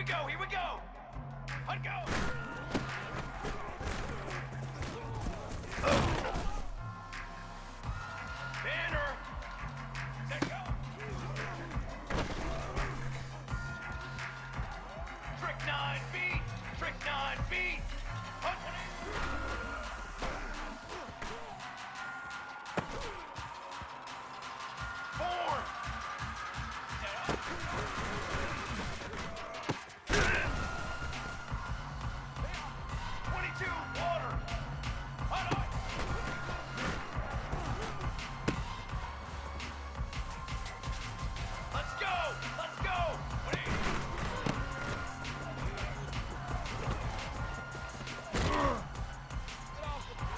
Here we go! Let go! Banner! Set go! Trick 9 feet! Trick 9 feet! Hunt. Form! Set up! 22 water! Hunt on! Let's go! Let's go!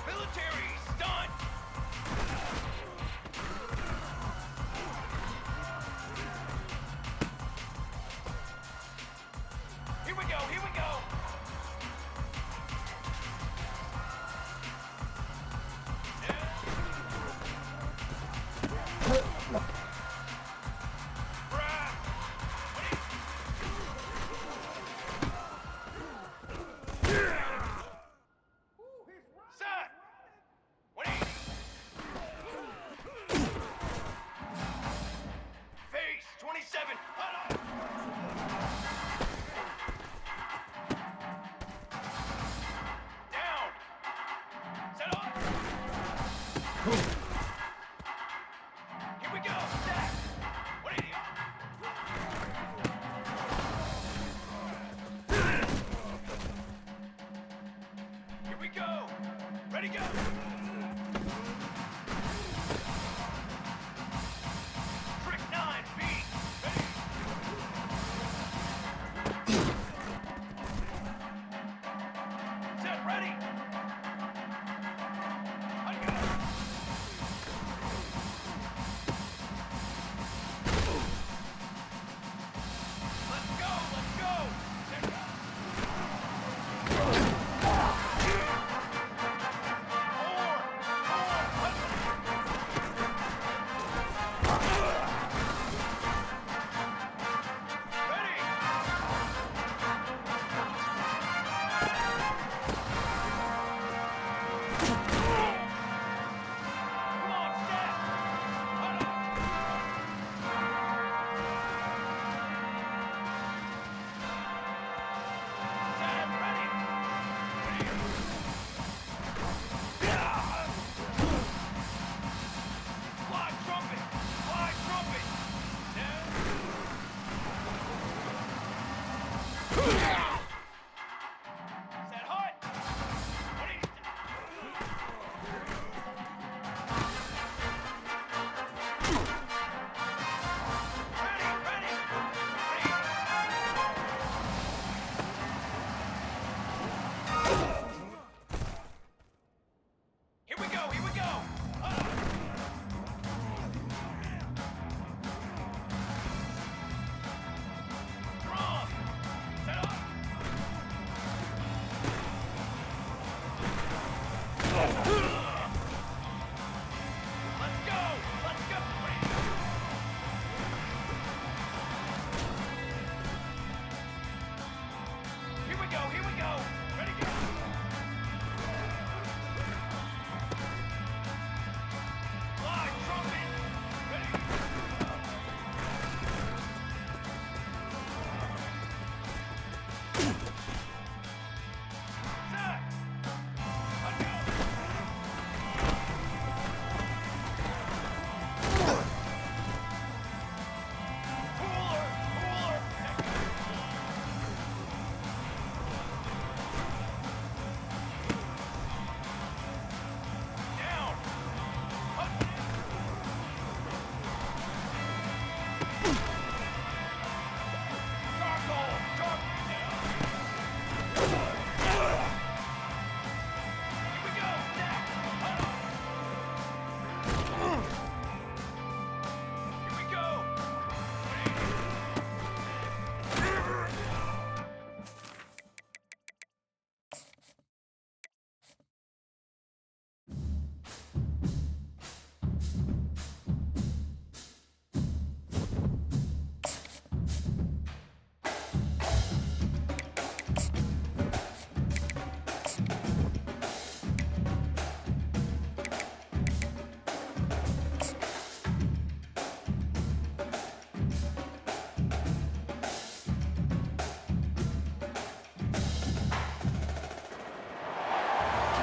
Military stunt! Here we go! Here we go! Set! 180! Face 27! Down! Set up! Here we go! Set! 180! Here we go! Ready, go! Trick 9 feet! Ready! Set, ready! Let go! Let's go! Let's go! Set, go! Here we go! Here we go! Draw! Set up! Let's go! Let's go! Here we go! Here we go! Ready, go!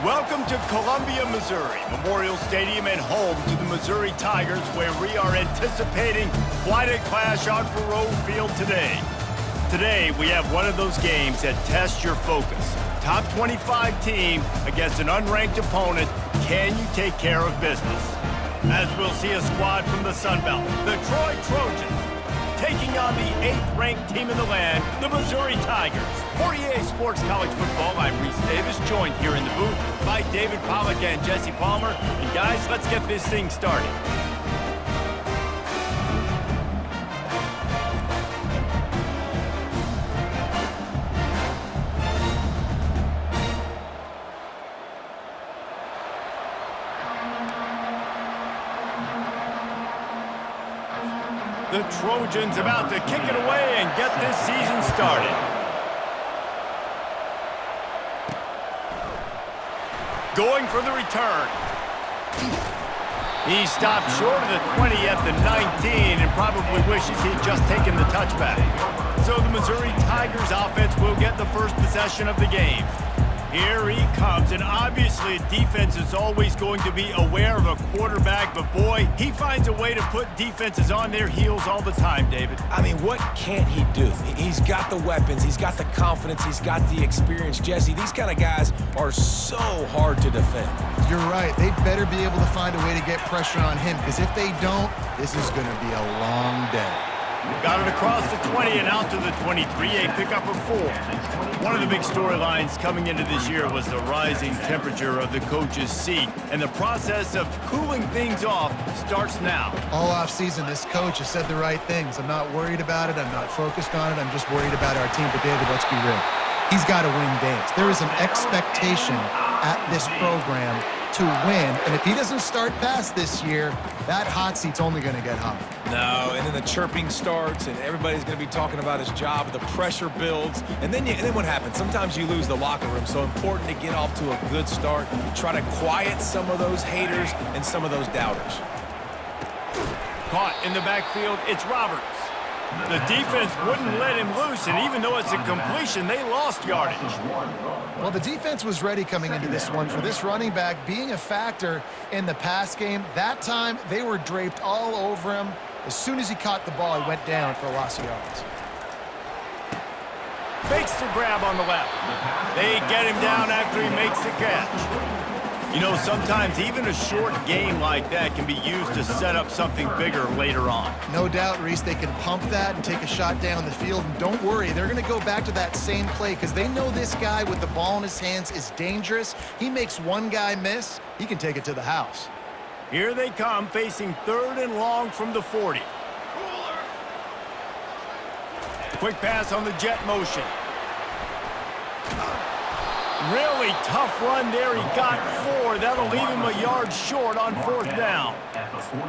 Welcome to Columbia, Missouri, Memorial Stadium and home to the Missouri Tigers, where we are anticipating quite a clash on Faroe Field today. Today, we have one of those games that tests your focus. Top 25 team against an unranked opponent. Can you take care of business? As we'll see a squad from the Sun Belt, the Troy Trojans, taking on the 8th-ranked team in the land, the Missouri Tigers. For EA Sports College Football, I'm Reese Davis, joined here in the booth by David Pollack and Jesse Palmer. And guys, let's get this thing started. The Trojans about to kick it away and get this season started. Going for the return. He stopped short of the 20 at the 19 and probably wishes he'd just taken the touchback. So the Missouri Tigers offense will get the first possession of the game. Here he comes, and obviously defense is always going to be aware of a quarterback, but boy, he finds a way to put defenses on their heels all the time, David. I mean, what can't he do? He's got the weapons, he's got the confidence, he's got the experience. Jesse, these kind of guys are so hard to defend. You're right. They better be able to find a way to get pressure on him, because if they don't, this is going to be a long day. Got it across the 20 and out to the 23, a pickup of 4. One of the big storylines coming into this year was the rising temperature of the coach's seat, and the process of cooling things off starts now. All offseason, this coach has said the right things. I'm not worried about it. I'm not focused on it. I'm just worried about our team. But, David, let's be real. He's got to win games. There is an expectation at this program to win, and if he doesn't start fast this year, that hot seat's only going to get hot. No, and then the chirping starts, and everybody's going to be talking about his job. The pressure builds, and then what happens? Sometimes you lose the locker room. So important to get off to a good start. Try to quiet some of those haters and some of those doubters. Caught in the backfield, it's Roberts. The defense wouldn't let him loose, and even though it's a completion, they lost yardage. Well, the defense was ready coming into this one for this running back being a factor in the pass game. That time, they were draped all over him. As soon as he caught the ball, he went down for a loss of yards. Fakes the grab on the left. They get him down after he makes the catch. You know, sometimes even a short game like that can be used to set up something bigger later on. No doubt, Reese, they can pump that and take a shot down the field. And don't worry, they're going to go back to that same play because they know this guy with the ball in his hands is dangerous. He makes one guy miss, he can take it to the house. Here they come, facing 3rd and long from the 40. Quick pass on the jet motion. Really tough run there. He got 4. That'll leave him a yard short on 4th down.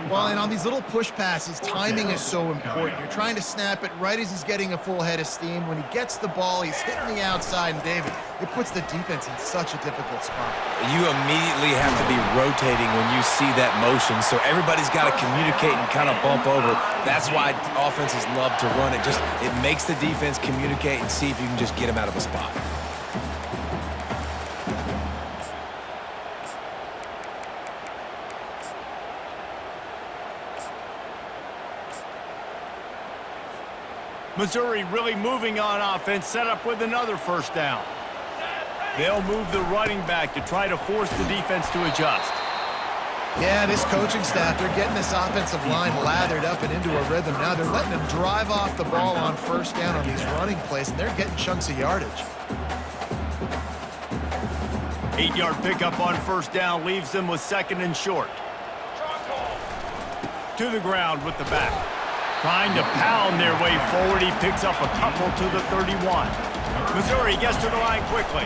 Well, and on these little push passes, timing is so important. You're trying to snap it right as he's getting a full head of steam. When he gets the ball, he's hitting the outside, and David, it puts the defense in such a difficult spot. You immediately have to be rotating when you see that motion, so everybody's got to communicate and kind of bump over. That's why offenses love to run it. It makes the defense communicate and see if you can just get him out of a spot. Missouri really moving on offense, set up with another 1st down. They'll move the running back to try to force the defense to adjust. Yeah, this coaching staff, they're getting this offensive line lathered up and into a rhythm. Now they're letting them drive off the ball on 1st down on these running plays, and they're getting chunks of yardage. 8-yard pickup on 1st down leaves them with 2nd and short. To the ground with the back. Trying to pound their way forward, he picks up a couple to the 31. Missouri gets to the line quickly.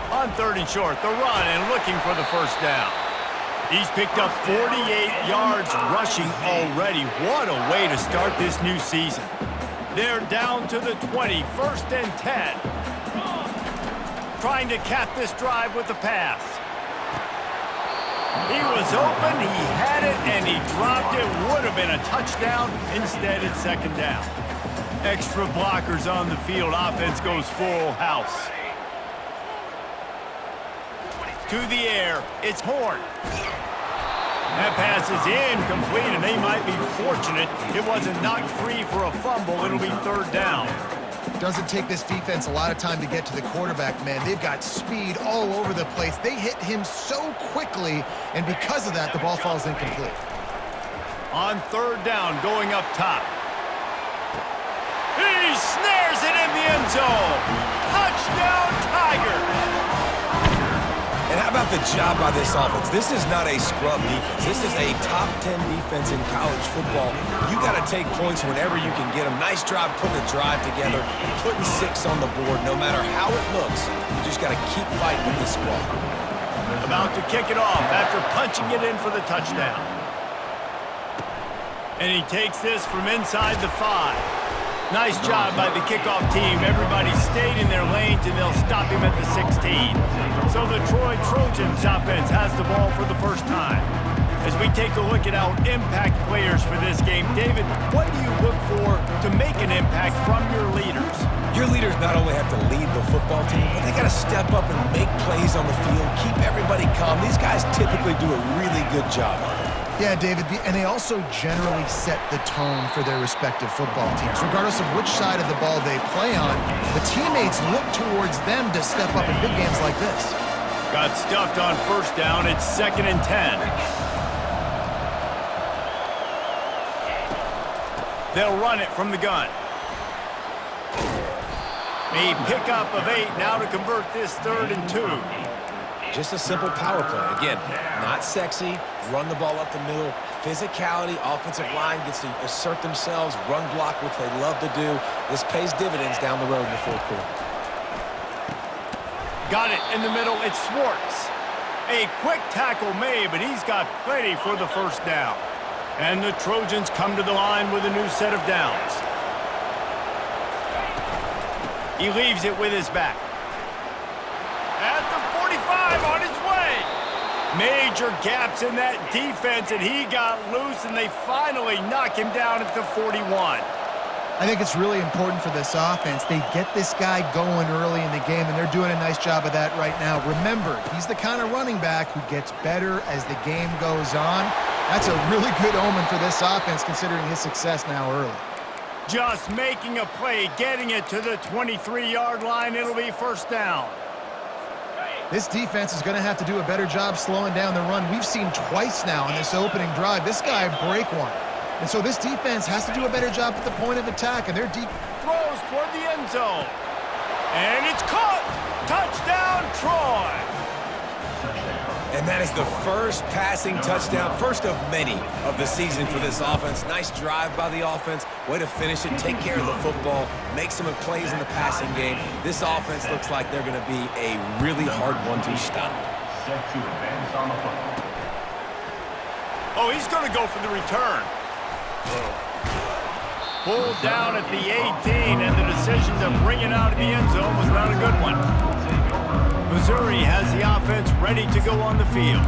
On 3rd and short, the run and looking for the 1st down. He's picked up 48 yards rushing already. What a way to start this new season. They're down to the 20, 1st and 10. Trying to cap this drive with the pass. He was open, he had it, and he dropped it. Would have been a touchdown. Instead, it's 2nd down. Extra blockers on the field. Offense goes full house. to the air. It's Horn. That pass is incomplete, and they might be fortunate it wasn't knocked free for a fumble. It'll be third down. Doesn't take this defense a lot of time to get to the quarterback, man. They've got speed all over the place. They hit him so quickly, and because of that, the ball falls incomplete. On third down, going up top. He snares it in the end zone. Touchdown, Tigers! And how about the job by this offense? This is not a scrub defense. This is a top 10 defense in college football. You got to take points whenever you can get them. Nice job putting a drive together, putting 6 on the board. No matter how it looks, you just got to keep fighting with this squad. About to kick it off after punching it in for the touchdown. And he takes this from inside the 5. Nice job by the kickoff team. Everybody stayed in their lanes, and they'll stop him at the 16. So the Troy Trojans offense has the ball for the first time. As we take a look at our impact players for this game, David, what do you look for to make an impact from your leaders? Your leaders not only have to lead the football team, but they got to step up and make plays on the field, keep everybody calm. These guys typically do a really good job of it. Yeah, David, and they also generally set the tone for their respective football teams. Regardless of which side of the ball they play on, the teammates look towards them to step up in big games like this. Got stuffed on first down. It's 2nd and 10. They'll run it from the gun. A pickup of 8 now to convert this 3rd and 2. Just a simple power play. Again, not sexy, run the ball up the middle, physicality, offensive line gets to assert themselves, run block, which they love to do. This pays dividends down the road in the 4th quarter. Got it in the middle. It's Swartz. A quick tackle made, but he's got plenty for the first down. And the Trojans come to the line with a new set of downs. He leaves it with his back. At the 45, on his way. Major gaps in that defense, and he got loose, and they finally knock him down at the 41. I think it's really important for this offense. They get this guy going early in the game, and they're doing a nice job of that right now. Remember, he's the kind of running back who gets better as the game goes on. That's a really good omen for this offense, considering his success now early. Just making a play, getting it to the 23-yard line. It'll be first down. This defense is going to have to do a better job slowing down the run. We've seen twice now in this opening drive this guy break one. And so this defense has to do a better job at the point of attack, and they're deep. Throws toward the end zone. And it's caught. Touchdown, Troy. And that is the first passing touchdown, first of many of the season for this offense. Nice drive by the offense. Way to finish it, take care of the football, make some plays in the passing game. This offense looks like they're going to be a really hard one to stop. Oh, he's going to go for the return. Pulled down at the 18, and the decision to bring it out of the end zone was not a good one. Missouri has the offense ready to go on the field.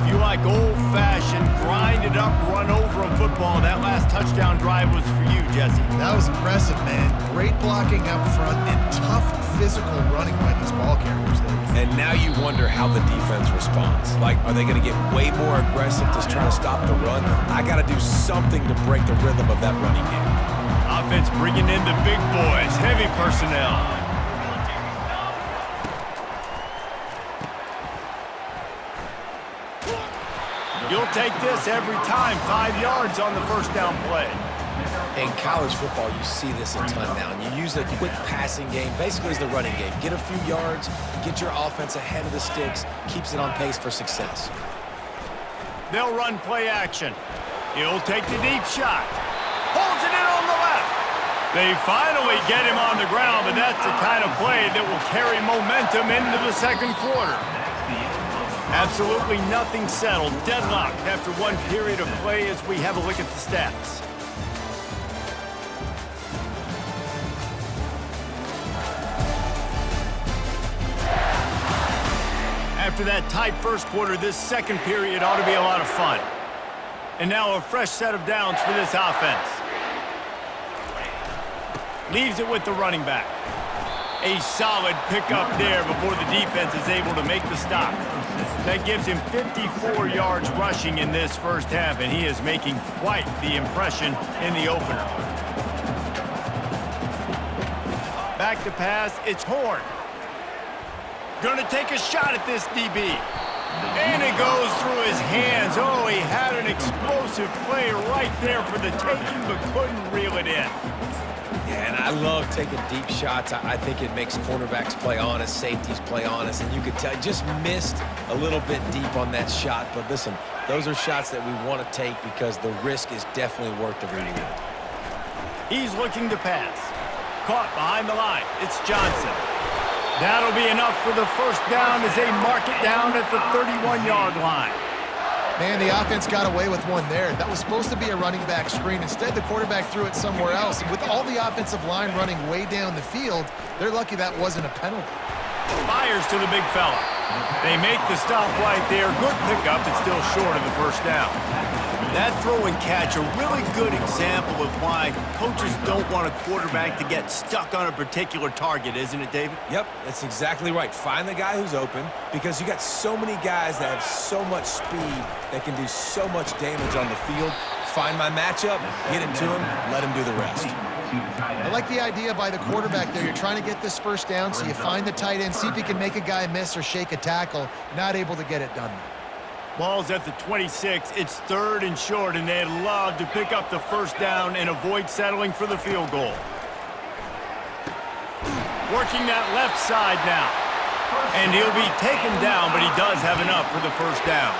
If you like old-fashioned, grind-it-up, run-over football, that last touchdown drive was for you, Jesse. That was impressive, man. Great blocking up front and tough physical running by these ball carriers there. And now you wonder how the defense responds. Like, are they going to get way more aggressive to try to stop the run? I got to do something to break the rhythm of that running game. Offense bringing in the big boys, heavy personnel. You'll take this every time. 5 yards on the first down play. In college football, you see this a ton now, and you use a quick passing game, basically as the running game. Get a few yards, get your offense ahead of the sticks, keeps it on pace for success. They'll run play action. He'll take the deep shot. Holds it in on the left. They finally get him on the ground, but that's the kind of play that will carry momentum into the second quarter. Absolutely nothing settled. Deadlocked after one period of play as we have a look at the stats. After that tight first quarter, this second period ought to be a lot of fun. And now a fresh set of downs for this offense. Leaves it with the running back. A solid pickup there before the defense is able to make the stop. That gives him 54 yards rushing in this first half, and he is making quite the impression in the opener. Back to pass, it's Horn. Gonna take a shot at this DB. And it goes through his hands. Oh, he had an explosive play right there for the taking, but couldn't reel it in. Yeah, and I love taking deep shots. I think it makes cornerbacks play honest, safeties play honest, and you could tell just missed a little bit deep on that shot. But listen, those are shots that we want to take because the risk is definitely worth the reward. He's looking to pass. Caught behind the line. It's Johnson. That'll be enough for the first down as they mark it down at the 31-yard line. Man, the offense got away with one there. That was supposed to be a running back screen. Instead, the quarterback threw it somewhere else. And with all the offensive line running way down the field, they're lucky that wasn't a penalty. Fires to the big fella. They make the stop right there. Good pickup, but still short of the first down. That throw and catch, a really good example of why coaches don't want a quarterback to get stuck on a particular target, isn't it, David? Yep, that's exactly right. Find the guy who's open because you got so many guys that have so much speed that can do so much damage on the field. Find my matchup, get it to him, let him do the rest. I like the idea by the quarterback there. You're trying to get this first down, so you find the tight end, see if he can make a guy miss or shake a tackle. Not able to get it done. Ball's at the 26. It's 3rd and short, and they'd love to pick up the first down and avoid settling for the field goal. Working that left side now. And he'll be taken down, but he does have enough for the first down.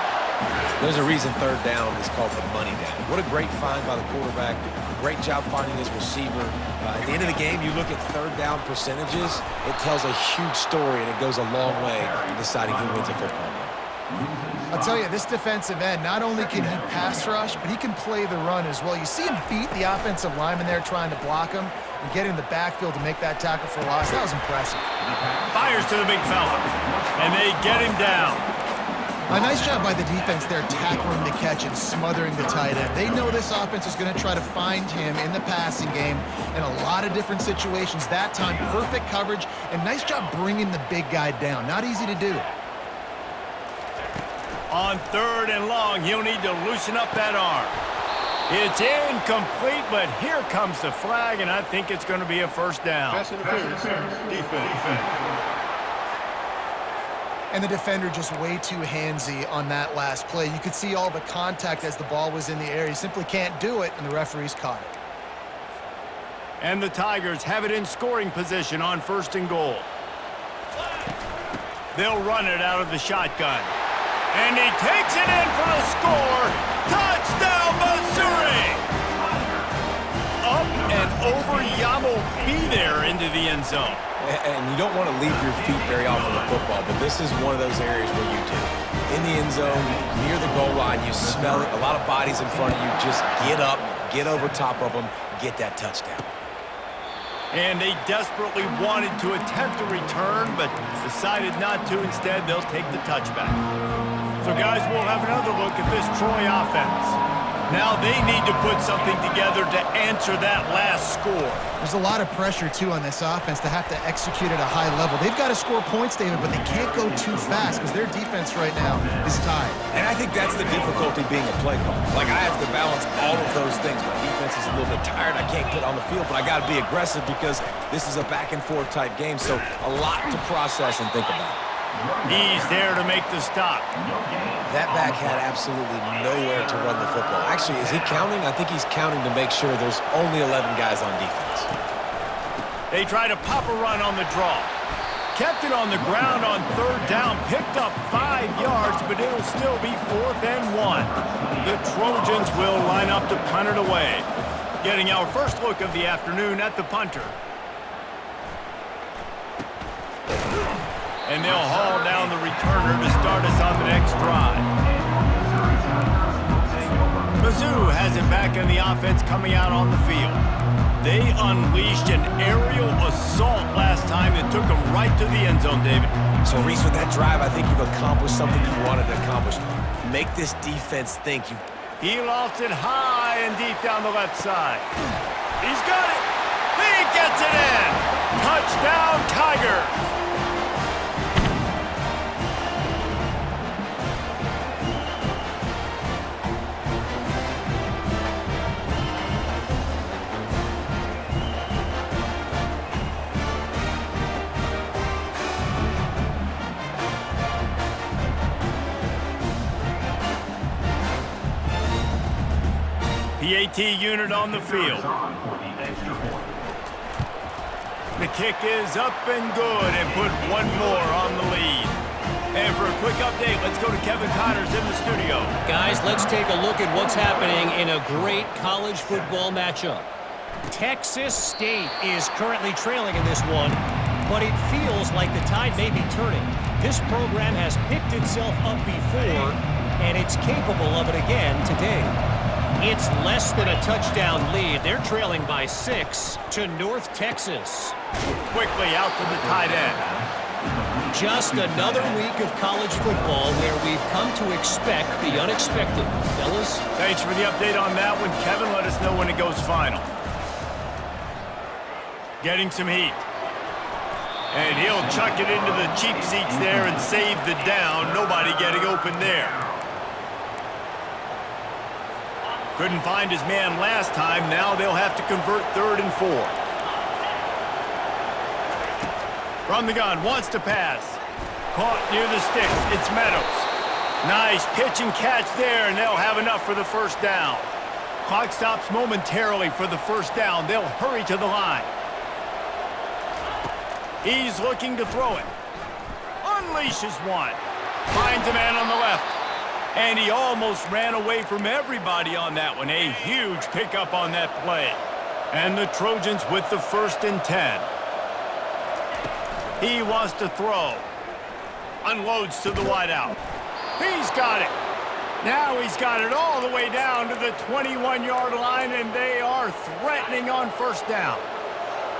There's a reason 3rd down is called the money down. What a great find by the quarterback. Great job finding his receiver. At the end of the game, you look at 3rd down percentages. It tells a huge story, and it goes a long way in deciding who wins a football game. I'll tell you, this defensive end, not only can he pass rush, but he can play the run as well. You see him beat the offensive lineman there trying to block him and get in the backfield to make that tackle for loss. That was impressive. Fires to the big fella, and they get him down. A nice job by the defense there tackling the catch and smothering the tight end. They know this offense is going to try to find him in the passing game in a lot of different situations. That time, perfect coverage, and nice job bringing the big guy down. Not easy to do. On 3rd and long, he'll need to loosen up that arm. It's incomplete, but here comes the flag, and I think it's going to be a first down. Pass interference. Defense. And the defender just way too handsy on that last play. You could see all the contact as the ball was in the air. He simply can't do it, and the referees caught it. And the Tigers have it in scoring position on 1st and goal. They'll run it out of the shotgun. And he takes it in for the score. Touchdown, Missouri! Up and over, Yamo be there into the end zone. And you don't want to leave your feet very often in football, but this is one of those areas where you do. In the end zone, near the goal line, you smell it. A lot of bodies in front of you. Just get up, get over top of them, get that touchdown. And they desperately wanted to attempt a return, but decided not to. Instead, they'll take the touchback. So, guys, we'll have another look at this Troy offense. Now they need to put something together to answer that last score. There's a lot of pressure, too, on this offense to have to execute at a high level. They've got to score points, David, but they can't go too fast because their defense right now is tied. And I think that's the difficulty being a play caller. Like, I have to balance all of those things. My defense is a little bit tired. I can't get on the field, but I got to be aggressive because this is a back-and-forth type game. So a lot to process and think about. He's there to make the stop. That back had absolutely nowhere to run the football. Actually, is he counting? I think he's counting to make sure there's only 11 guys on defense. They try to pop a run on the draw. Kept it on the ground on 3rd down. Picked up 5 yards, but it'll still be 4th and 1. The Trojans will line up to punt it away. Getting our first look of the afternoon at the punter. And they'll haul down the returner to start us on the next drive. Mizzou has it back in the offense coming out on the field. They unleashed an aerial assault last time that took them right to the end zone, David. So, Reese, with that drive, I think you've accomplished something you wanted to accomplish. Make this defense think. He lofts it high and deep down the left side. He's got it. He gets it in. Touchdown, Tigers. the AT unit on the field. The kick is up and good and put one more on the lead. And for a quick update, let's go to Kevin Connors in the studio. Guys, let's take a look at what's happening in a great college football matchup. Texas State is currently trailing in this one, but it feels like the tide may be turning. This program has picked itself up before, and it's capable of it again today. It's less than a touchdown lead. They're trailing by 6 to North Texas. Quickly out to the tight end. Just another week of college football where we've come to expect the unexpected. Fellas? Thanks for the update on that one, Kevin. Let us know when it goes final. Getting some heat. And he'll chuck it into the cheap seats there and save the down. Nobody getting open there. Couldn't find his man last time. Now they'll have to convert 3rd and 4. From the gun, wants to pass. Caught near the sticks. It's Meadows. Nice pitch and catch there, and they'll have enough for the first down. Clock stops momentarily for the first down. They'll hurry to the line. He's looking to throw it. Unleashes one. Finds a man on the left. And he almost ran away from everybody on that one. A huge pickup on that play. And the Trojans with the 1st and 10. He wants to throw. Unloads to the wideout. He's got it. Now he's got it all the way down to the 21-yard line, and they are threatening on first down.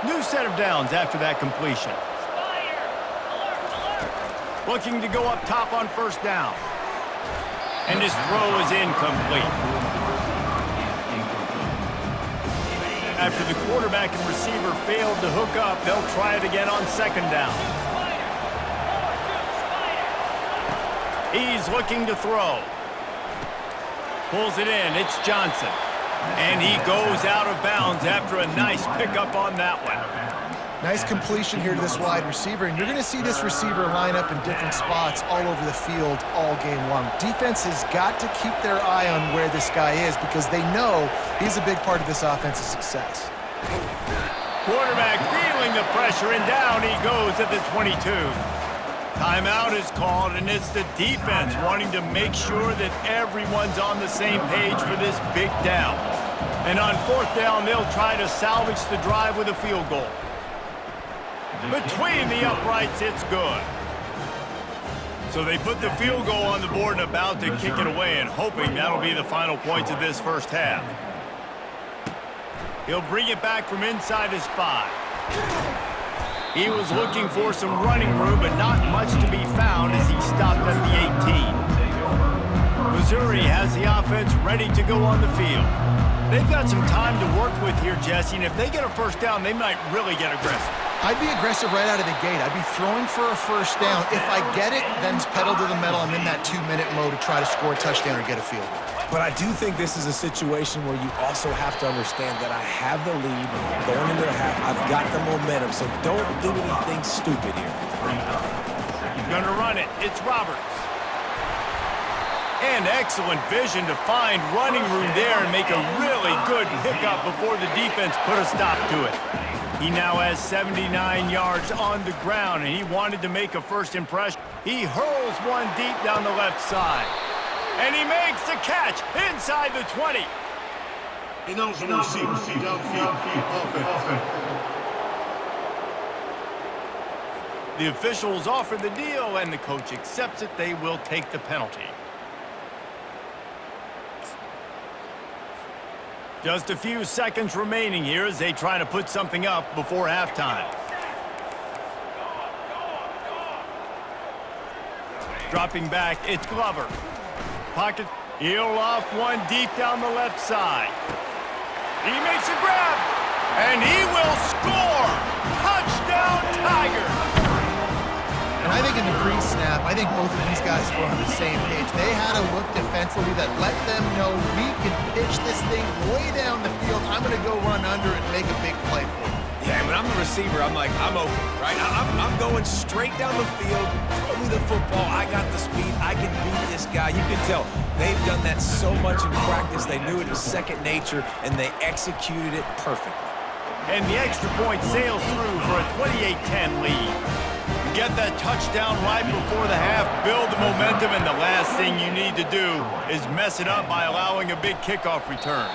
New set of downs after that completion. Looking to go up top on first down. And his throw is incomplete. After the quarterback and receiver failed to hook up, they'll try it again on 2nd down. He's looking to throw. Pulls it in. It's Johnson. And he goes out of bounds after a nice pickup on that one. Nice completion here to this wide receiver, and you're going to see this receiver line up in different spots all over the field all game long. Defense has got to keep their eye on where this guy is because they know he's a big part of this offense's success. Quarterback feeling the pressure, and down he goes at the 22. Timeout is called, and it's the defense wanting to make sure that everyone's on the same page for this big down. And on 4th down, they'll try to salvage the drive with a field goal. Between the uprights, it's good. So they put the field goal on the board and about to kick it away, and hoping that'll be the final points of this first half. He'll bring it back from inside his 5. He was looking for some running room, but not much to be found as he stopped at the 18. Missouri has the offense ready to go on the field. They've got some time to work with here, Jesse, and if they get a first down, they might really get aggressive. I'd be aggressive right out of the gate. I'd be throwing for a first down. If I get it, then it's pedal to the metal. I'm in that 2-minute mode to try to score a touchdown or get a field goal. But I do think this is a situation where you also have to understand that I have the lead going into the half. I've got the momentum, so don't do anything stupid here. Gonna run it. It's Roberts. And excellent vision to find running room there and make a really good pickup before the defense put a stop to it. He now has 79 yards on the ground, and he wanted to make a first impression. He hurls one deep down the left side. And he makes the catch inside the 20. The officials offer the deal, and the coach accepts it. They will take the penalty. Just a few seconds remaining here as they try to put something up before halftime. Dropping back, it's Glover. Pocket, he'll off one deep down the left side. He makes a grab, and he will score! Touchdown, Tigers! And I think in the pre-snap, I think both of these guys were on the same page. They had a look defensively that let them know we can pitch this thing way down the field. I'm going to go run under and make a big play for them. Yeah, when I'm a receiver, I'm like, I'm open, right? I'm going straight down the field. Throw me the football. I got the speed. I can beat this guy. You can tell they've done that so much in practice. They knew it was second nature, and they executed it perfectly. And the extra point sails through for a 28-10 lead. You get that touchdown right before the half, build the momentum, and the last thing you need to do is mess it up by allowing a big kickoff return.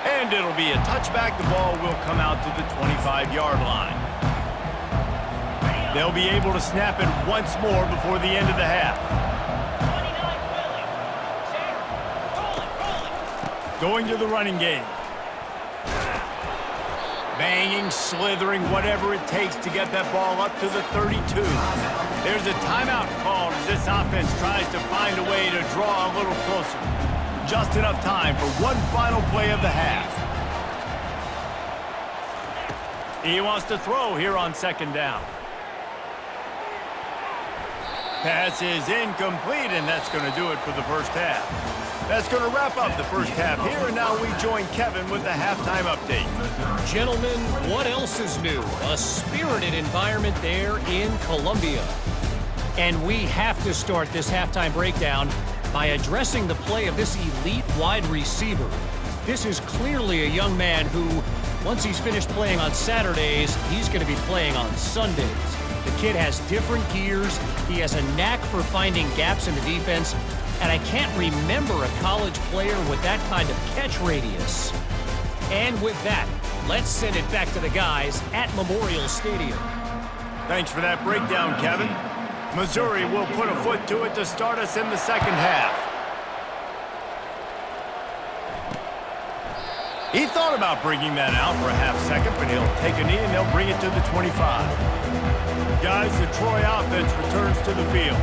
And it'll be a touchback. The ball will come out to the 25-yard line. They'll be able to snap it once more before the end of the half. Going to the running game. Banging, slithering, whatever it takes to get that ball up to the 32. There's a timeout called as this offense tries to find a way to draw a little closer. Just enough time for one final play of the half. He wants to throw here on second down. Pass is incomplete, and that's going to do it for the first half. That's going to wrap up the first half here, and now we join Kevin with the halftime update. Gentlemen, what else is new? A spirited environment there in Columbia. And we have to start this halftime breakdown by addressing the play of this elite wide receiver. This is clearly a young man who, once he's finished playing on Saturdays, he's going to be playing on Sundays. The kid has different gears. He has a knack for finding gaps in the defense. And I can't remember a college player with that kind of catch radius. And with that, let's send it back to the guys at Memorial Stadium. Thanks for that breakdown, Kevin. Missouri will put a foot to it to start us in the second half. He thought about bringing that out for a half second, but he'll take a knee and they'll bring it to the 25. Guys, the Troy offense returns to the field.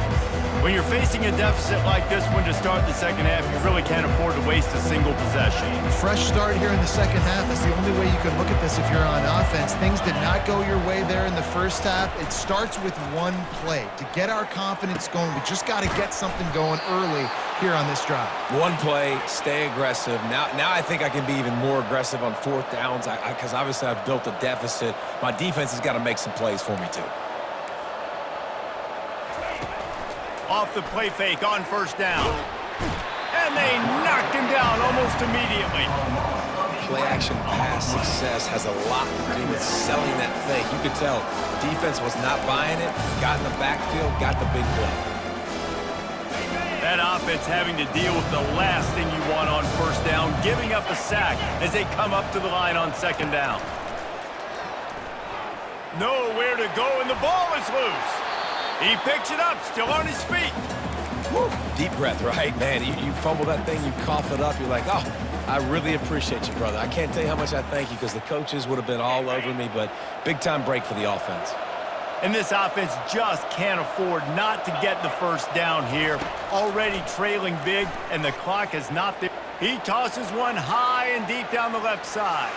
When you're facing a deficit like this one to start the second half, you really can't afford to waste a single possession. Fresh start here in the second half is the only way you can look at this if you're on offense. Things did not go your way there in the first half. It starts with one play. To get our confidence going, we just got to get something going early here on this drive. One play, stay aggressive. Now I think I can be even more aggressive on fourth downs because obviously I've built a deficit. My defense has got to make some plays for me too. Off the play fake on first down. And they knocked him down almost immediately. Play action pass success has a lot to do with selling that fake. You could tell defense was not buying it, got in the backfield, got the big play. That offense having to deal with the last thing you want on first down, giving up a sack as they come up to the line on second down. Nowhere to go, and the ball is loose. He picks it up, still on his feet. Woo. Deep breath, right? Man, you fumble that thing, you cough it up, you're like, oh, I really appreciate you, brother. I can't tell you how much I thank you because the coaches would have been all over me, but big-time break for the offense. And this offense just can't afford not to get the first down here. Already trailing big, and the clock is not there. He tosses one high and deep down the left side.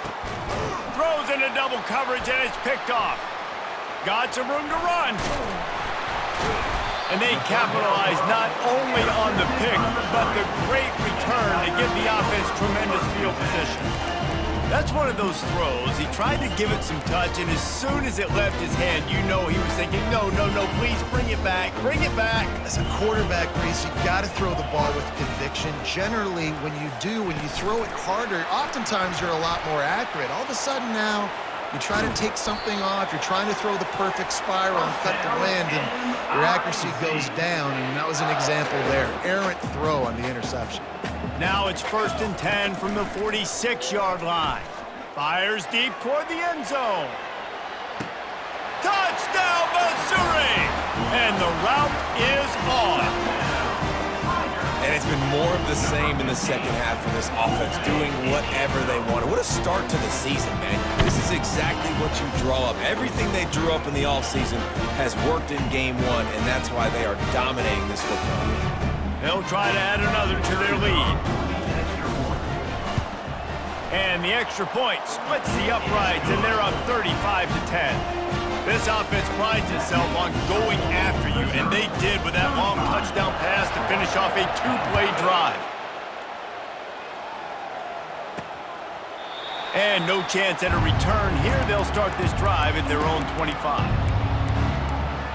Throws into double coverage, and it's picked off. Got some room to run. And they capitalize not only on the pick, but the great return to give the offense tremendous field position. That's one of those throws. He tried to give it some touch, and as soon as it left his hand, you know he was thinking, no, please bring it back, bring it back. As a quarterback, Reese, you got to throw the ball with conviction. Generally, when you throw it harder, oftentimes you're a lot more accurate. All of a sudden now, you try to take something off, you're trying to throw the perfect spiral and cut the wind, and your accuracy goes down, and that was an example there. Errant throw on the interception. Now it's 1st and 10 from the 46-yard line. Fires deep toward the end zone. Touchdown, Missouri! And the route is on. And it's been more of the same in the second half for this offense, doing whatever they wanted. What a start to the season, man. This is exactly what you draw up. Everything they drew up in the offseason has worked in game one, and that's why they are dominating this football game. They'll try to add another to their lead. And the extra point splits the uprights, and they're up 35-10. This offense prides itself on going after you, and they did with that long touchdown pass to finish off a two-play drive. And no chance at a return here. They'll start this drive at their own 25.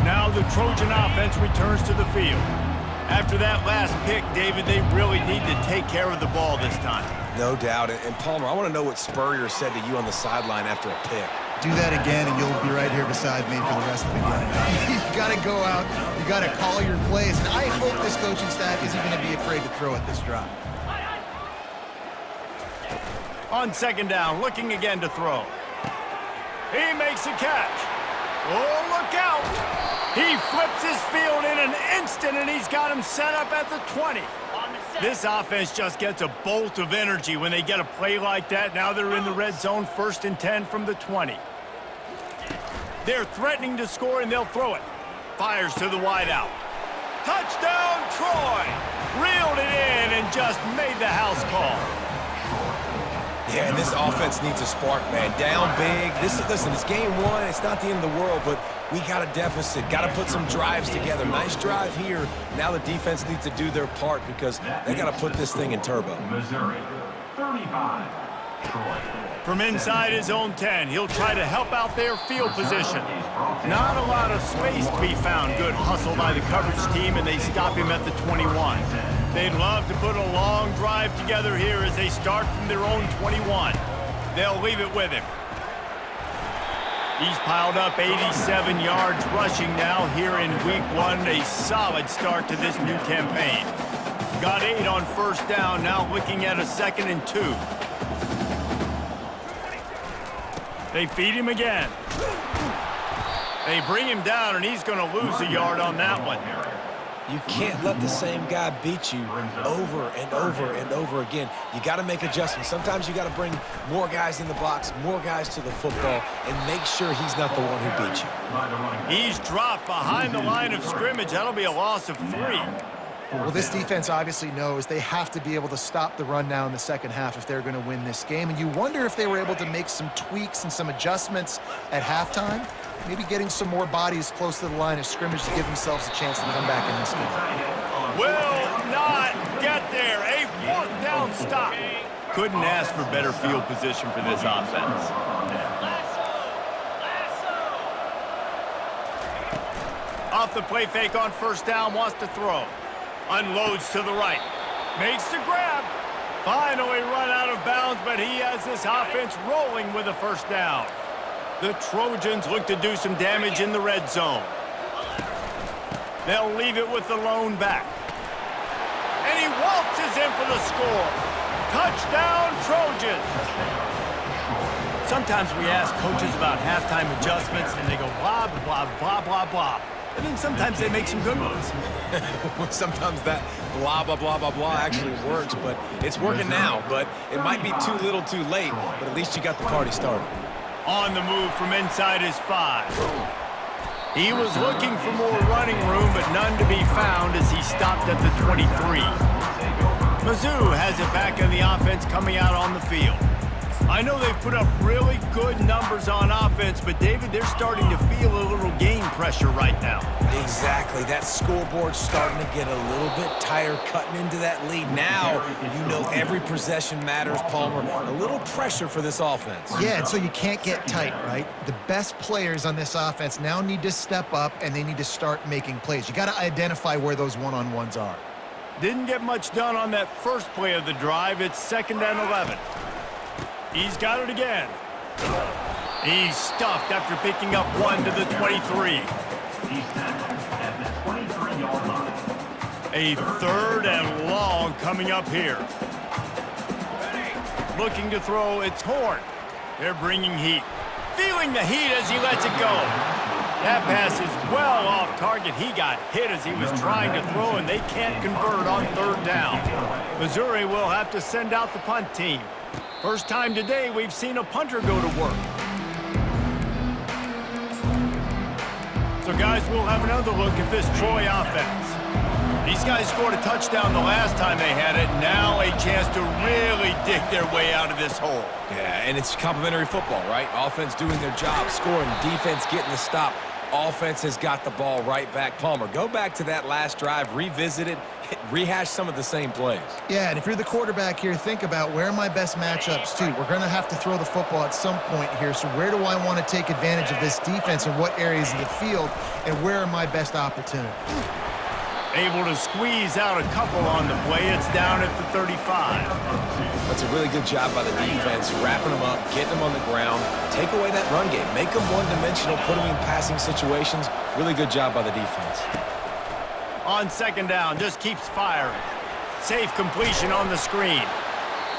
Now the Trojan offense returns to the field. After that last pick, David, they really need to take care of the ball this time. No doubt. And Palmer, I want to know what Spurrier said to you on the sideline after a pick. Do that again, and you'll be right here beside me for the rest of the game. You got to go out. You got to call your plays. And I hope this coaching staff isn't going to be afraid to throw at this drive. On second down, looking again to throw. He makes a catch. Oh, look out. He flips his field in an instant, and he's got him set up at the 20. This offense just gets a bolt of energy when they get a play like that. Now they're in the red zone, 1st and 10 from the 20. They're threatening to score, and they'll throw it. Fires to the wideout. Touchdown, Troy! Reeled it in and just made the house call. Yeah, and this offense needs a spark, man. Down big. Listen, it's game one. It's not the end of the world, but we got a deficit. Got to put some drives together. Nice drive here. Now the defense needs to do their part because they got to put this thing in turbo. Missouri, 35. Troy. From inside his own 10, he'll try to help out their field position. Not a lot of space to be found. Good hustle by the coverage team, and they stop him at the 21. They'd love to put a long drive together here as they start from their own 21. They'll leave it with him. He's piled up 87 yards rushing now here in week one. A solid start to this new campaign. Got 8 on 1st down, now looking at a 2nd and 2. They feed him again. They bring him down, and he's going to lose a yard on that one. You can't let the same guy beat you over and over and over again. You got to make adjustments. Sometimes you got to bring more guys in the box, more guys to the football, and make sure he's not the one who beat you. He's dropped behind the line of scrimmage. That'll be a loss of 3. Well, this defense obviously knows they have to be able to stop the run now in the second half if they're going to win this game. And you wonder if they were able to make some tweaks and some adjustments at halftime. Maybe getting some more bodies close to the line of scrimmage to give themselves a chance to come back in this game. Will not get there. A 4th down stop. Couldn't ask for better field position for this offense. Off the play fake on 1st down, wants to throw. Unloads to the right. Makes the grab. Finally run out of bounds, but he has this offense rolling with a 1st down. The Trojans look to do some damage in the red zone. They'll leave it with the lone back. And he waltzes in for the score. Touchdown, Trojans. Sometimes we ask coaches about halftime adjustments, and they go blah, blah, blah, blah, blah. And then sometimes they make some good ones. Sometimes that blah, blah, blah, blah, blah actually works, but it's working now. But it might be too little too late, but at least you got the party started. On the move from inside his 5. He was looking for more running room, but none to be found as he stopped at the 23. Mizzou has it back in the offense coming out on the field. I know they've put up really good numbers on offense, but David, they're starting to feel a little game pressure right now. Exactly. That scoreboard's starting to get a little bit tighter, cutting into that lead. Now, you know every possession matters, Palmer. A little pressure for this offense. Yeah, and so you can't get tight, right? The best players on this offense now need to step up, and they need to start making plays. You got to identify where those one-on-ones are. Didn't get much done on that first play of the drive. It's 2nd and 11. He's got it again. He's stuffed after picking up 1 to the 23. A 3rd and long coming up here. Looking to throw, it's Horn. They're bringing heat. Feeling the heat as he lets it go. That pass is well off target. He got hit as he was trying to throw, and they can't convert on 3rd down. Missouri will have to send out the punt team. First time today we've seen a punter go to work. So, guys, we'll have another look at this Troy offense. These guys scored a touchdown the last time they had it. Now a chance to really dig their way out of this hole. Yeah, and it's complimentary football, right? Offense doing their job, scoring, defense getting the stop. offense has got the ball right back. Palmer, go back to that last drive, revisit it, rehash some of the same plays. Yeah, and if you're the quarterback here, think about where are my best matchups too. We're going to have to throw the football at some point here, so where do I want to take advantage of this defense and what areas of the field, and where are my best opportunities? Able to squeeze out a couple on the play. It's down at the 35. That's a really good job by the defense, wrapping them up, getting them on the ground, take away that run game, make them one-dimensional, put them in passing situations. Really good job by the defense. On second down, just keeps firing. Safe completion on the screen.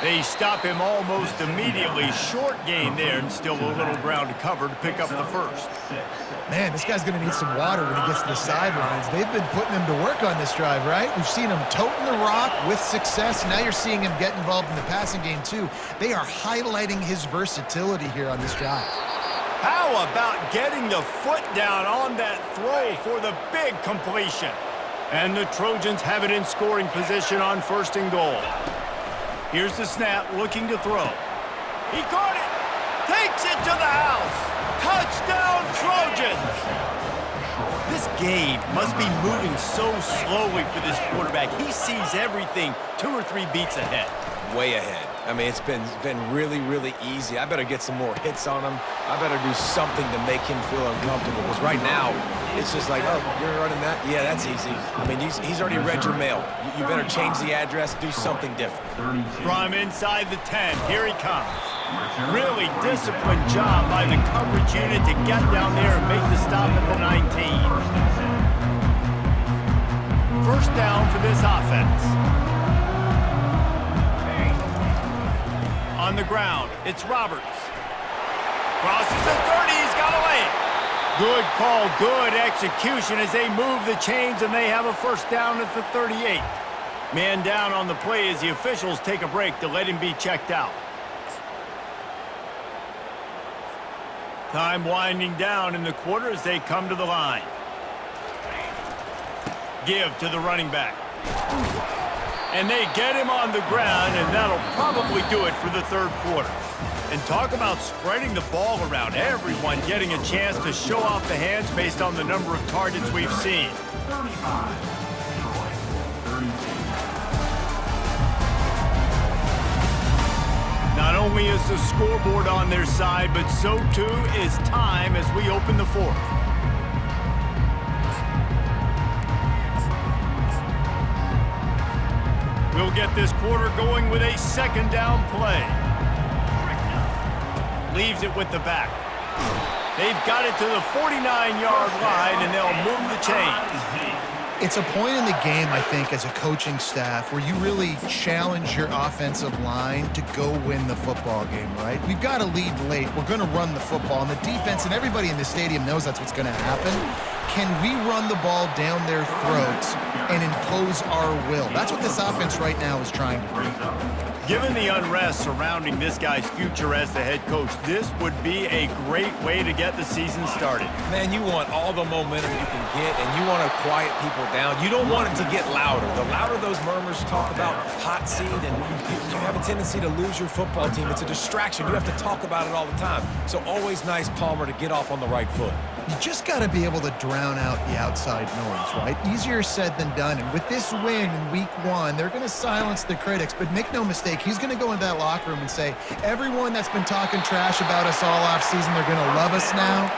They stop him almost immediately. Short gain there, and still a little ground to cover to pick up the first. Man, this guy's going to need some water when he gets to the sidelines. They've been putting him to work on this drive, right? We've seen him toting the rock with success. Now you're seeing him get involved in the passing game, too. They are highlighting his versatility here on this drive. How about getting the foot down on that throw for the big completion? And the Trojans have it in scoring position on 1st and goal. Here's the snap, looking to throw. He caught it! Takes it to the house! Touchdown, Trojans! This game must be moving so slowly for this quarterback. He sees everything 2 or 3 beats ahead. Way ahead. I mean, it's been really, really easy. I better get some more hits on him. I better do something to make him feel uncomfortable. Because right now, it's just like, oh, you're running that? Yeah, that's easy. I mean, he's already read your mail. You better change the address, do something different. From inside the 10, here he comes. Really disciplined job by the coverage unit to get down there and make the stop at the 19. First down for this offense. On the ground, it's Roberts. Crosses the 30, he's got to lay it. Good call, good execution as they move the chains, and they have a first down at the 38. Man down on the play as the officials take a break to let him be checked out. Time winding down in the quarter as they come to the line. Give to the running back. And they get him on the ground, and that'll probably do it for the 3rd quarter. And talk about spreading the ball around. Everyone getting a chance to show off the hands based on the number of targets we've seen. 35. Troy, 32. Not only is the scoreboard on their side, but so too is time as we open the 4th. We'll get this quarter going with a 2nd down play. Leaves it with the back. They've got it to the 49-yard line, and they'll move the chains. It's a point in the game, I think, as a coaching staff where you really challenge your offensive line to go win the football game, right? We've got to lead late. We're going to run the football, and the defense and everybody in the stadium knows that's what's going to happen. Can we run the ball down their throats and impose our will? That's what this offense right now is trying to do. Given the unrest surrounding this guy's future as the head coach, this would be a great way to get the season started. Man, you want all the momentum you can get, and you want to quiet people down. You don't want it to get louder. The louder those murmurs talk about hot seat, and you have a tendency to lose your football team. It's a distraction. You have to talk about it all the time. So always nice, Palmer, to get off on the right foot. You just got to be able to drown out the outside noise, right? Easier said than done. And with this win in week 1, they're going to silence the critics. But make no mistake, he's going to go into that locker room and say, everyone that's been talking trash about us all offseason, they're going to love us now.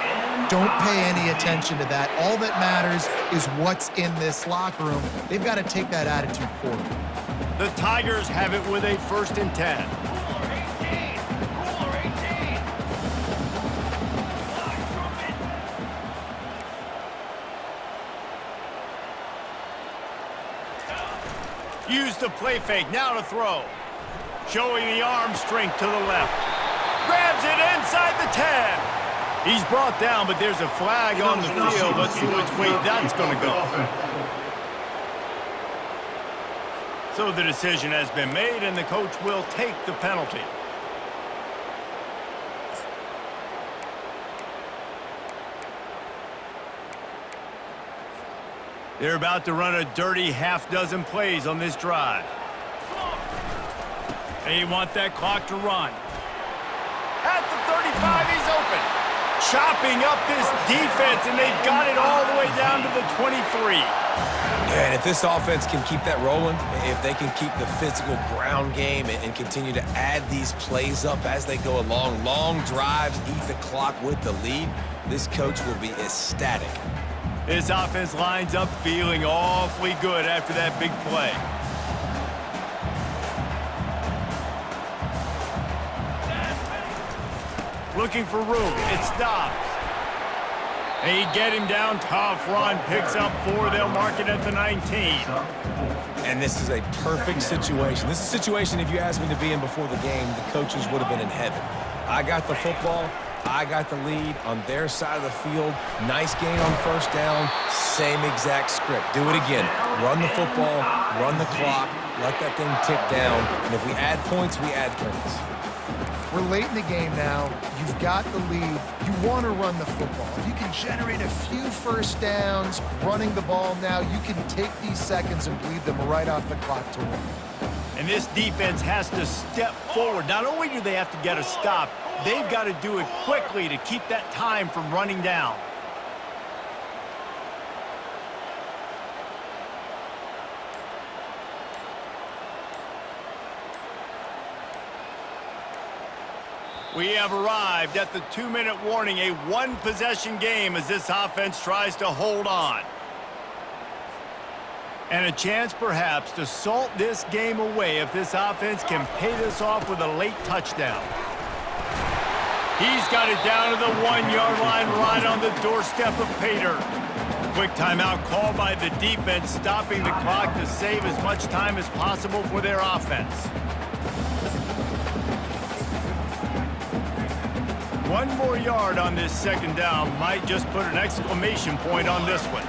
Don't pay any attention to that. All that matters is what's in this locker room. They've got to take that attitude forward. The Tigers have it with a 1st and 10. Use the play fake, now to throw. Showing the arm strength to the left. Grabs it inside the 10. He's brought down, but there's a flag on the field. Let's see which way that's going to go. So the decision has been made, and the coach will take the penalty. They're about to run a dirty half-dozen plays on this drive. They want that clock to run. At the 35, he's open. chopping up this defense, and they've got it all the way down to the 23. Yeah, and if this offense can keep that rolling, if they can keep the physical ground game and continue to add these plays up as they go along, long drives, eat the clock with the lead, this coach will be ecstatic. This offense lines up feeling awfully good after that big play. Looking for room. It stops. They get him down. Tough run. Picks up 4. They'll mark it at the 19. And this is a perfect situation. This is a situation, if you asked me to be in before the game, the coaches would have been in heaven. I got the football. I got the lead on their side of the field. Nice gain on first down. Same exact script. Do it again. Run the football. Run the clock. Let that thing tick down. And if we add points, we add points. We're late in the game now. You've got the lead. You want to run the football. If you can generate a few first downs running the ball now, you can take these seconds and bleed them right off the clock to win. And this defense has to step forward. Not only do they have to get a stop, they've got to do it quickly to keep that time from running down. We have arrived at the 2-minute warning, a one-possession game as this offense tries to hold on. And a chance perhaps to salt this game away if this offense can pay this off with a late touchdown. He's got it down to the 1-yard line right on the doorstep of Pater. Quick timeout called by the defense, stopping the clock to save as much time as possible for their offense. 1 more yard on this second down might just put an exclamation point on this one.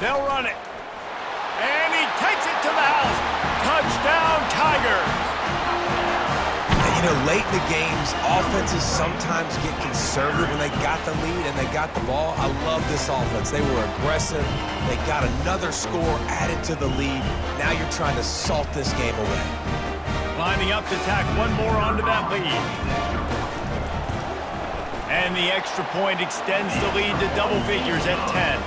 They'll run it. And he takes it to the house. Touchdown, Tigers. And, you know, late in the games, offenses sometimes get conservative when they got the lead and they got the ball. I love this offense. They were aggressive. They got another score added to the lead. Now you're trying to salt this game away. Lining up to tack one more onto that lead. And the extra point extends the lead to double figures at 10.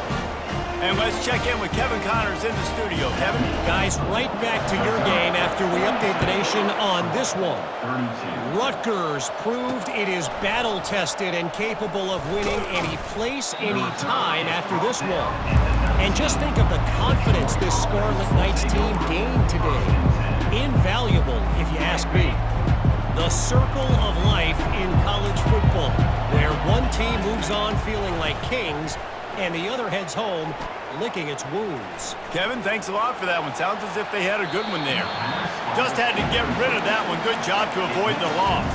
And let's check in with Kevin Connors in the studio. Kevin? Guys, right back to your game after we update the nation on this one. Rutgers proved it is battle-tested and capable of winning any place, any time after this one. And just think of the confidence this Scarlet Knights team gained today. Invaluable, if you ask me. The circle of life in college football, where one team moves on feeling like kings and the other heads home licking its wounds. Kevin, thanks a lot for that one. Sounds as if they had a good one there. Just had to get rid of that one. Good job to avoid the loss.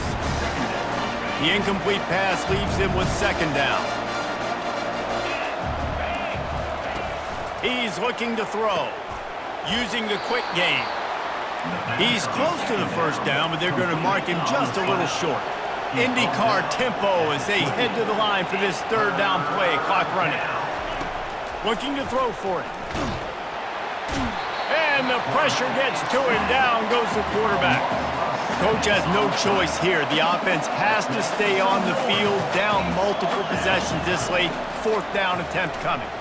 The incomplete pass leaves him with second down. He's looking to throw, using the quick game. He's close to the first down, but they're going to mark him just a little short. IndyCar tempo as they head to the line for this third down play. Clock running. Looking to throw for it. And the pressure gets to him. Down goes the quarterback. Coach has no choice here. The offense has to stay on the field, down multiple possessions this late. Fourth down attempt coming.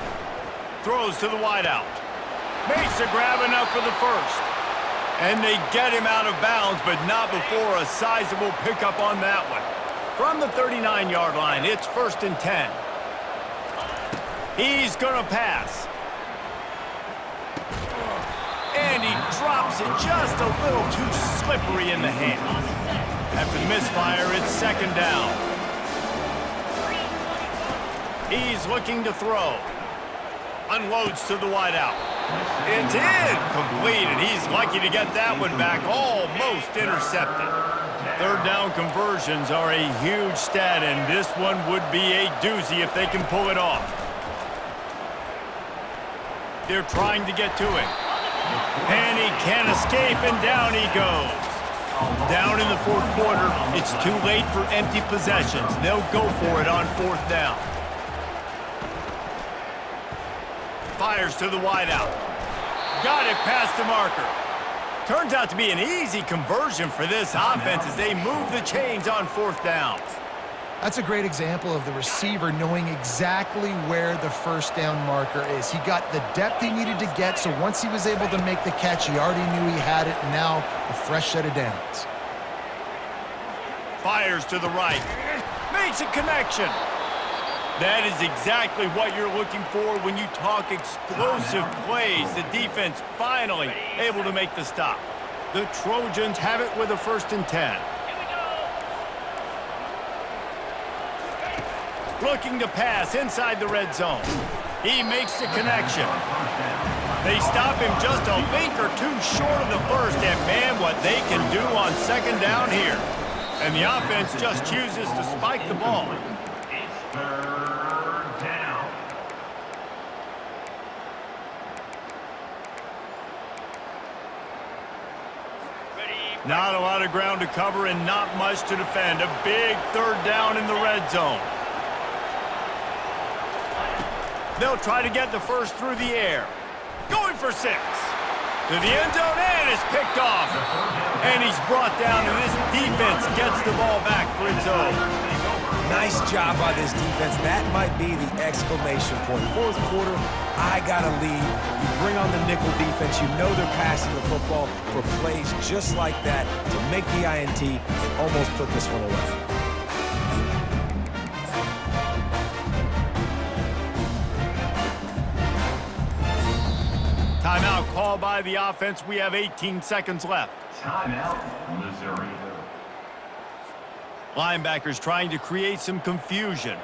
Throws to the wideout. Makes a grab enough for the first. And they get him out of bounds, but not before a sizable pickup on that one. From the 39-yard line, it's 1st and 10. He's going to pass. And he drops it just a little too slippery in the hands. After the misfire, it's second down. He's looking to throw. Unloads to the wideout. It's incomplete, and he's lucky to get that one back, almost intercepted. Third down conversions are a huge stat, and this one would be a doozy if they can pull it off. They're trying to get to him. And he can't escape, and down he goes. Down in the fourth quarter, it's too late for empty possessions. They'll go for it on fourth down. Fires to the wideout. Got it past the marker. Turns out to be an easy conversion for this offense as they move the chains on fourth down. That's a great example of the receiver knowing exactly where the first down marker is. He got the depth he needed to get, so once he was able to make the catch, he already knew he had it, and now a fresh set of downs. Fires to the right. Makes a connection. That is exactly what you're looking for when you talk explosive plays. The defense finally able to make the stop. The Trojans have it with a 1st and 10. Looking to pass inside the red zone. He makes the connection. They stop him just a link or two short of the first, and man, what they can do on 2nd down here. And the offense just chooses to spike the ball. It's 3rd down. Not a lot of ground to cover and not much to defend. A big 3rd down in the red zone. They'll try to get the first through the air. Going for 6. To the end zone, and it's picked off. And he's brought down, and this defense gets the ball back for its own. Nice job by this defense. That might be the exclamation point. 4th quarter, I got a lead. You bring on the nickel defense. You know they're passing the football for plays just like that to make the INT and almost put this one away. Timeout called by the offense. We have 18 seconds left. Timeout, Missouri. Linebackers trying to create some confusion.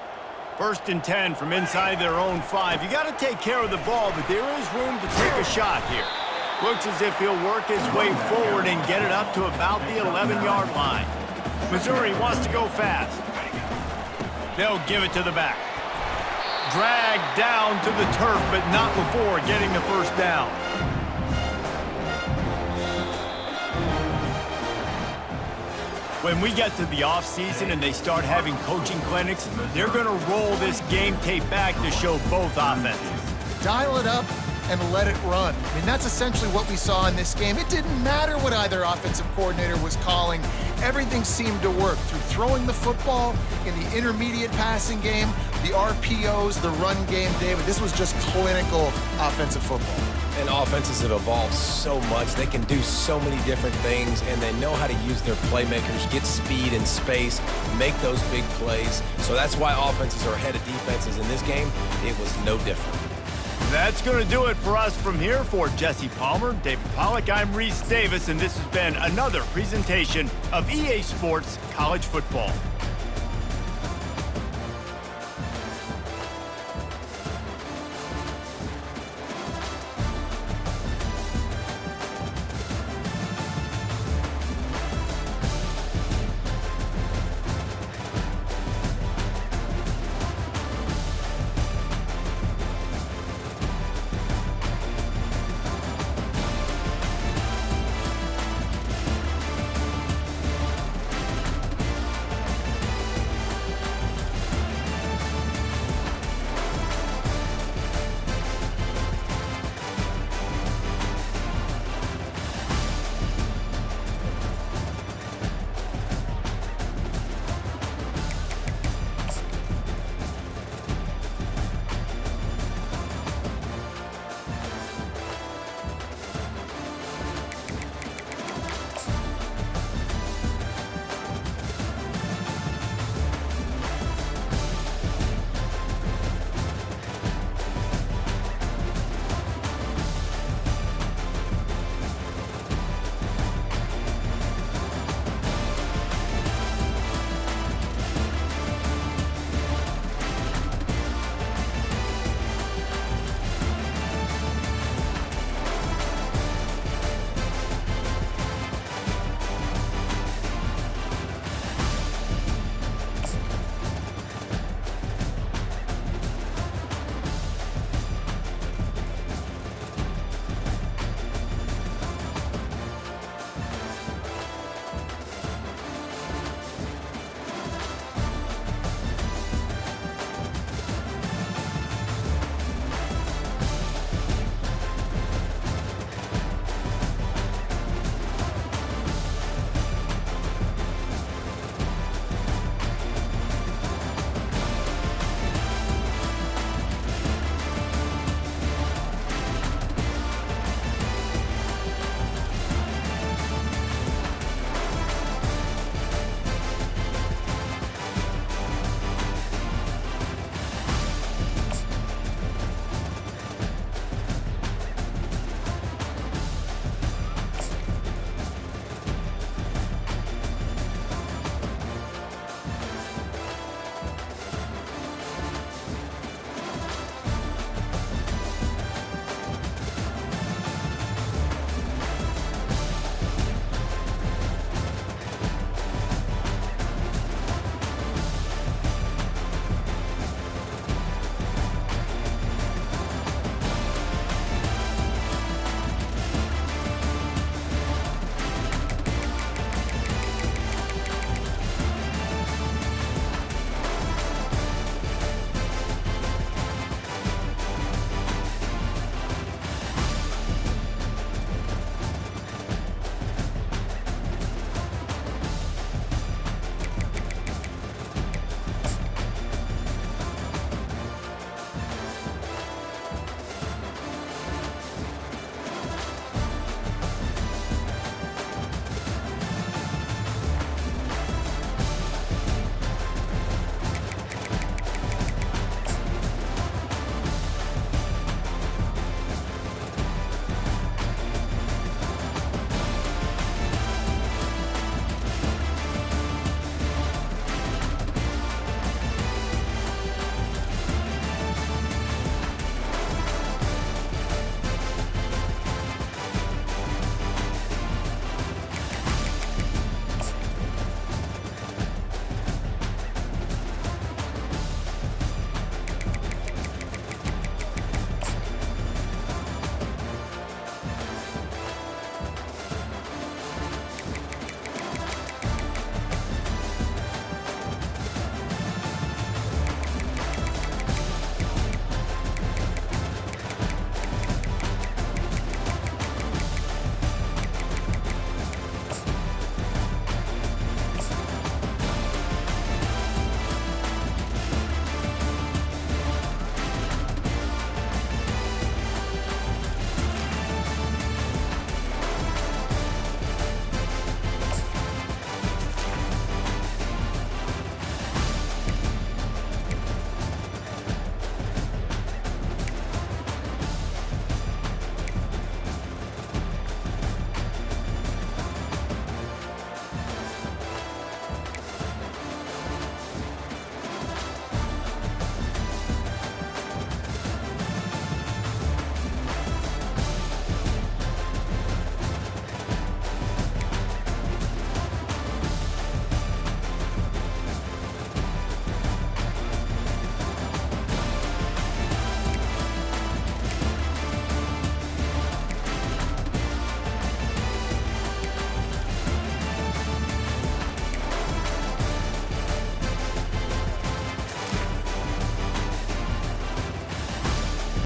1st and 10 from inside their own 5. You got to take care of the ball, but there is room to take a shot here. Looks as if he'll work his way forward and get it up to about the 11-yard line. Missouri wants to go fast. They'll give it to the back. Dragged down to the turf, but not before getting the 1st down. When we get to the offseason and they start having coaching clinics, they're going to roll this game tape back to show both offenses. Dial it up and let it run. I mean, that's essentially what we saw in this game. It didn't matter what either offensive coordinator was calling. Everything seemed to work through throwing the football in the intermediate passing game, the RPOs, the run game. David, this was just clinical offensive football. And offenses have evolved so much. They can do so many different things, and they know how to use their playmakers, get speed and space, make those big plays. So that's why offenses are ahead of defenses in this game. It was no different. That's going to do it for us from here. For Jesse Palmer, David Pollack, I'm Reese Davis, and this has been another presentation of EA Sports College Football.